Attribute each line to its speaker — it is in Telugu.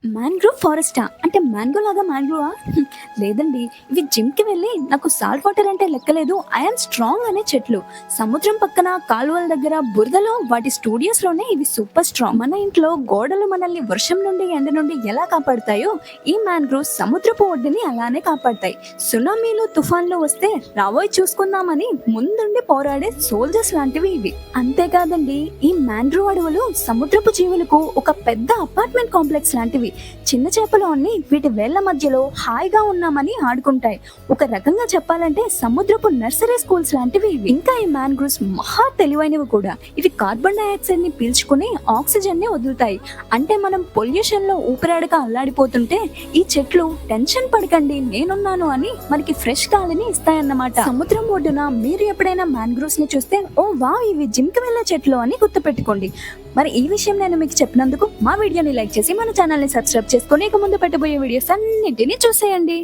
Speaker 1: మ్యాంగ్రోవ్ ఫారెస్టా? అంటే మ్యాంగో లాగా మ్యాంగ్రోవా? లేదండి. ఇవి జిమ్‌కి వెళ్ళి నాకు సాల్ట్ వాటర్ అంటే లెక్కలేదు. ఐ యామ్ స్ట్రాంగ్ అనే చెట్లు. సముద్రం పక్కన కాలువల దగ్గర బురదలో వాటి స్టూడియోస్‌లోనే ఇవి సూపర్ స్ట్రాంగ్. మన ఇంట్లో గోడలు మనల్ని వర్షం నుండి, ఎండ నుండి ఎలా కాపాడతాయో ఈ మ్యాంగ్రోవ్స్ సముద్రపు ఒడ్డుని అలానే కాపాడతాయి. సునామీలు, తుఫాన్లు వస్తే రాబోయ్ చూసుకుందామని ముందుండి పోరాడే సోల్జర్స్ లాంటివి ఇవి. అంతేకాదండి, ఈ మ్యాంగ్రోవ్ అడవులు సముద్రపు జీవులకు ఒక పెద్ద అపార్ట్మెంట్ కాంప్లెక్స్ లాంటివి. చిన్న చేపలు అన్ని వీటి వేళ్ల మధ్యలో హాయిగా ఉన్నామని ఆడుకుంటాయి. ఒక రకంగా చెప్పాలంటే సముద్రపు నర్సరీ స్కూల్స్ లాంటివి ఇవి. ఇంకా ఈ మ్యాంగ్రోవ్స్ మహా తెలివైనవి కూడా. ఇవి కార్బన్ డైఆక్సైడ్ ని పీల్చుకుని ఆక్సిజన్ ని వదులుతాయి. అంటే మనం పొల్యూషన్ లో ఊపిరాడక అల్లాడిపోతుంటే ఈ చెట్లు టెన్షన్ పడకండి నేనున్నాను అని మనకి ఫ్రెష్ గాలిని ఇస్తాయన్నమాట. సముద్రం ఒడ్డున మీరు ఎప్పుడైనా మ్యాంగ్రోవ్స్ ని చూస్తే ఓ వా ఇవి జిమ్ కి వెళ్ళే చెట్లు అని గుర్తుపెట్టుకోండి. మరి ఈ విషయం నేను మీకు చెప్పినందుకు మా వీడియోని లైక్ చేసి మన ఛానల్ ని సబ్స్క్రైబ్ చేసుకొని ఇక ముందు పెట్టబోయే వీడియోస్ అన్నింటినీ చూసేయండి.